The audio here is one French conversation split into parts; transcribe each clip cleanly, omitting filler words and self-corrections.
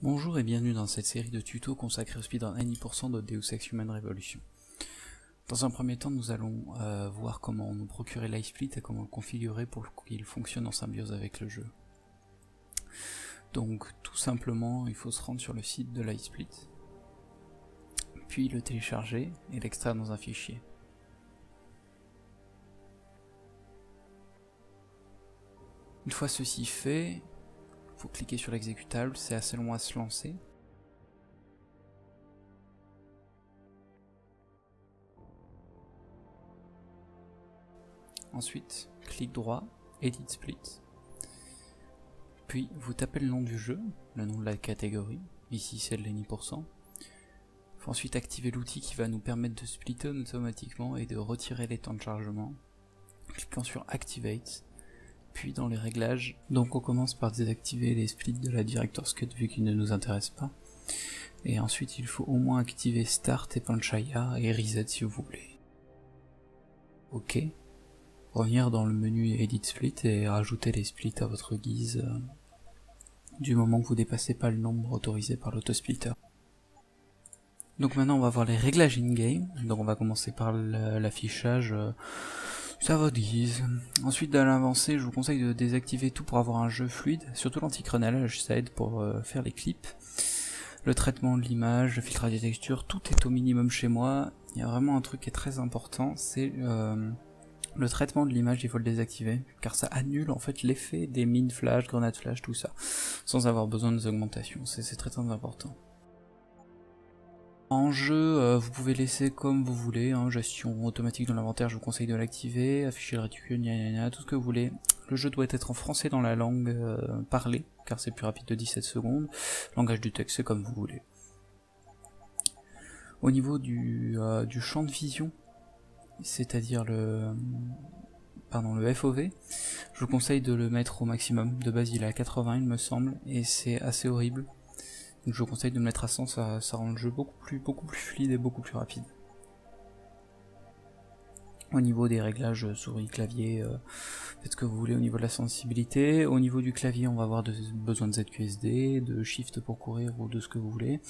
Bonjour et bienvenue dans cette série de tutos consacrée au speedrun Any% de Deus Ex Human Revolution. Dans un premier temps, nous allons voir comment nous procurer l'iSplit et comment le configurer pour qu'il fonctionne en symbiose avec le jeu. Donc tout simplement, il faut se rendre sur le site de l'iSplit, puis le télécharger et l'extraire dans un fichier. Une fois ceci fait, il faut cliquer sur l'exécutable, c'est assez long à se lancer. Ensuite, clic droit, Edit Split. Puis vous tapez le nom du jeu, le nom de la catégorie, ici c'est de l'Any%. Il faut ensuite activer l'outil qui va nous permettre de splitter automatiquement et de retirer les temps de chargement, en cliquant sur Activate. Puis dans les réglages, donc on commence par désactiver les splits de la Director's Cut vu qu'ils ne nous intéressent pas. Et ensuite il faut au moins activer Start et Panchaya et Reset si vous voulez. Ok. Revenir dans le menu Edit Split et rajouter les splits à votre guise du moment que vous dépassez pas le nombre autorisé par l'autosplitter. Donc maintenant on va voir les réglages in-game. Donc on va commencer par l'affichage. C'est à votre guise. Ensuite, dans l'avancée, je vous conseille de désactiver tout pour avoir un jeu fluide, surtout l'anti-crenelage, ça aide pour faire les clips. Le traitement de l'image, le filtrage des textures, tout est au minimum chez moi. Il y a vraiment un truc qui est très important, c'est le traitement de l'image, il faut le désactiver, car ça annule en fait l'effet des mines flash, grenades flash, tout ça, sans avoir besoin des augmentations, c'est très important. En jeu, vous pouvez laisser comme vous voulez, hein, gestion automatique de l'inventaire, je vous conseille de l'activer, afficher le réticule, tout ce que vous voulez. Le jeu doit être en français dans la langue parlée, car c'est plus rapide de 17 secondes. Langage du texte, c'est comme vous voulez. Au niveau du champ de vision, c'est-à-dire le FOV, je vous conseille de le mettre au maximum. De base il est à 80 il me semble, et c'est assez horrible. Donc je vous conseille de me mettre à 100, ça rend le jeu beaucoup plus fluide et beaucoup plus rapide. Au niveau des réglages souris, clavier, faites ce que vous voulez au niveau de la sensibilité. Au niveau du clavier, on va avoir besoin de ZQSD, de Shift pour courir ou de ce que vous voulez.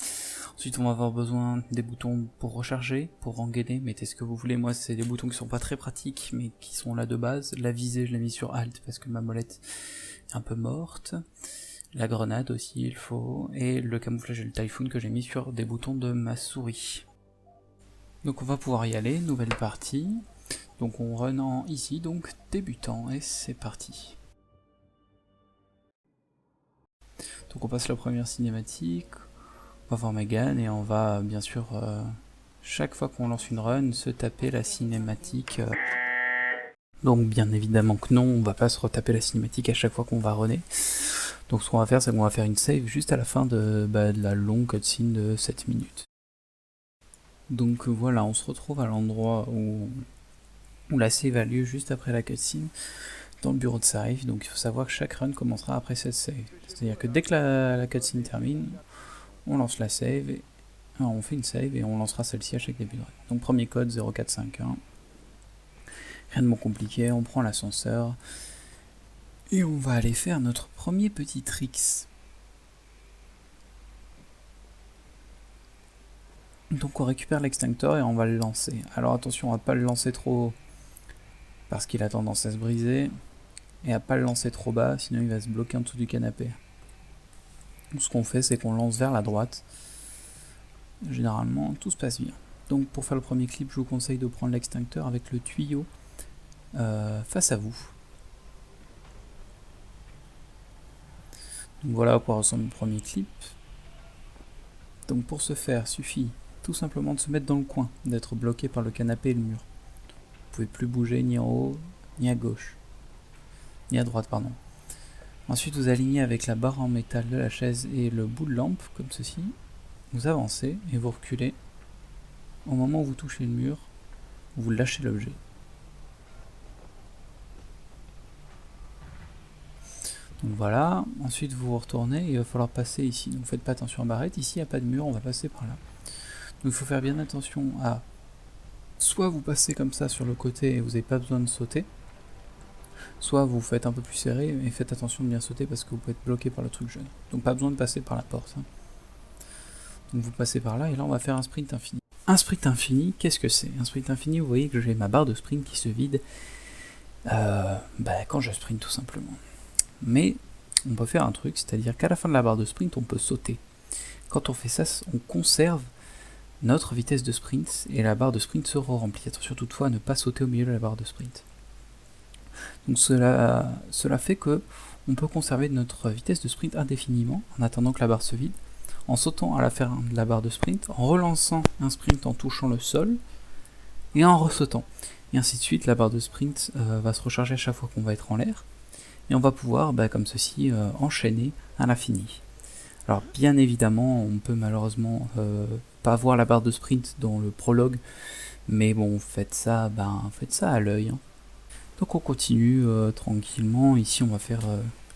Ensuite, on va avoir besoin des boutons pour recharger, pour engainer, mettez ce que vous voulez. Moi, c'est des boutons qui sont pas très pratiques, mais qui sont là de base. La visée, je l'ai mis sur Alt parce que ma molette est un peu morte. La grenade aussi il faut, et le camouflage et le typhoon que j'ai mis sur des boutons de ma souris. Donc on va pouvoir y aller, nouvelle partie. Donc on run en ici, donc débutant, et c'est parti. Donc on passe la première cinématique, on va voir Megan, et on va bien sûr, chaque fois qu'on lance une run, se taper la cinématique. Donc bien évidemment que non, on va pas se retaper la cinématique à chaque fois qu'on va runner. Donc ce qu'on va faire, c'est qu'on va faire une save juste à la fin de la longue cutscene de 7 minutes. Donc voilà, on se retrouve à l'endroit où la save a lieu juste après la cutscene, dans le bureau de save. Donc il faut savoir que chaque run commencera après cette save. C'est-à-dire que dès que la cutscene termine, on lance la save, on fait une save et on lancera celle-ci à chaque début de run. Donc premier code 0451. Rien de bon compliqué, on prend l'ascenseur. Et on va aller faire notre premier petit tricks. Donc on récupère l'extincteur et on va le lancer. Alors attention à pas le lancer trop haut, parce qu'il a tendance à se briser, et à pas le lancer trop bas, sinon il va se bloquer en dessous du canapé. Donc ce qu'on fait, c'est qu'on lance vers la droite. Généralement, tout se passe bien. Donc pour faire le premier clip, je vous conseille de prendre l'extincteur avec le tuyau face à vous. Donc voilà à quoi ressemble le premier clip. Donc pour ce faire, suffit tout simplement de se mettre dans le coin, d'être bloqué par le canapé et le mur. Vous pouvez plus bouger ni en haut, ni à gauche, ni à droite, pardon. Ensuite vous alignez avec la barre en métal de la chaise et le bout de lampe, comme ceci. Vous avancez et vous reculez. Au moment où vous touchez le mur, vous lâchez l'objet. Donc voilà, ensuite vous retournez et il va falloir passer ici. Donc faites pas attention à barrette, ici il n'y a pas de mur, on va passer par là. Donc il faut faire bien attention à soit vous passez comme ça sur le côté et vous n'avez pas besoin de sauter, soit vous faites un peu plus serré et faites attention de bien sauter parce que vous pouvez être bloqué par le truc jaune. Donc pas besoin de passer par la porte. Hein. Donc vous passez par là et là on va faire un sprint infini. Un sprint infini, qu'est-ce que c'est? Un sprint infini, vous voyez que j'ai ma barre de sprint qui se vide quand je sprint tout simplement. Mais on peut faire un truc, c'est-à-dire qu'à la fin de la barre de sprint, on peut sauter. Quand on fait ça, on conserve notre vitesse de sprint et la barre de sprint se remplit. Attention toutefois à ne pas sauter au milieu de la barre de sprint. Donc cela fait que on peut conserver notre vitesse de sprint indéfiniment en attendant que la barre se vide, en sautant à la fin de la barre de sprint, en relançant un sprint en touchant le sol et en ressautant. Et ainsi de suite, la barre de sprint va se recharger à chaque fois qu'on va être en l'air et on va pouvoir, comme ceci, enchaîner à l'infini. Alors bien évidemment, on peut malheureusement pas voir la barre de sprint dans le prologue, mais bon, faites ça à l'œil. Hein. Donc on continue tranquillement. Ici on va faire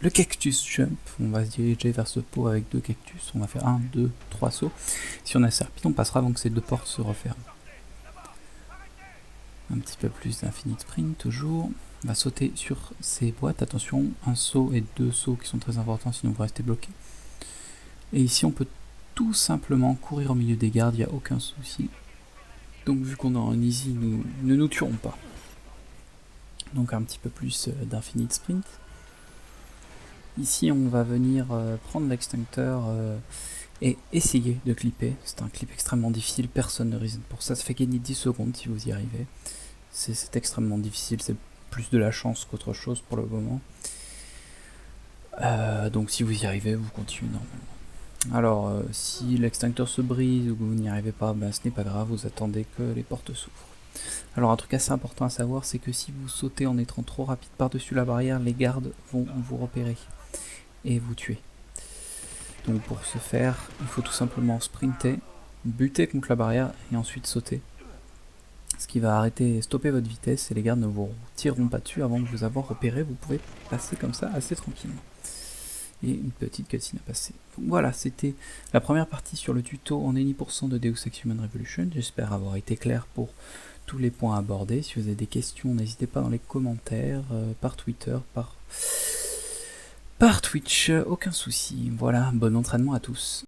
le cactus jump. On va se diriger vers ce pot avec 2 cactus. On va faire 1, 2, 3 sauts. Si on a serpille, on passera avant que ces 2 portes se referment. Un petit peu plus d'infinite sprint toujours. On va sauter sur ces boîtes. Attention, un saut et 2 sauts qui sont très importants, sinon vous restez bloqué. Et ici on peut tout simplement courir au milieu des gardes, il n'y a aucun souci. Donc vu qu'on est en easy, nous ne nous tuerons pas. Donc un petit peu plus d'infinite sprint. Ici on va venir prendre l'extincteur et essayer de clipper. C'est un clip extrêmement difficile, personne ne reason pour ça. Ça fait gagner 10 secondes si vous y arrivez. C'est extrêmement difficile, c'est plus de la chance qu'autre chose pour le moment. Donc si vous y arrivez, vous continuez normalement. Alors si l'extincteur se brise ou que vous n'y arrivez pas, ce n'est pas grave, vous attendez que les portes s'ouvrent. Alors un truc assez important à savoir, c'est que si vous sautez en étant trop rapide par-dessus la barrière, les gardes vont vous repérer et vous tuer. Donc pour ce faire, il faut tout simplement sprinter, buter contre la barrière et ensuite sauter. Ce qui va stopper votre vitesse et les gardes ne vous tireront pas dessus avant de vous avoir repéré. Vous pouvez passer comme ça assez tranquillement. Et une petite cutscene à passer. Donc voilà, c'était la première partie sur le tuto en any% de Deus Ex Human Revolution. J'espère avoir été clair pour tous les points abordés. Si vous avez des questions, n'hésitez pas dans les commentaires, par Twitter, par Twitch, aucun souci. Voilà, bon entraînement à tous.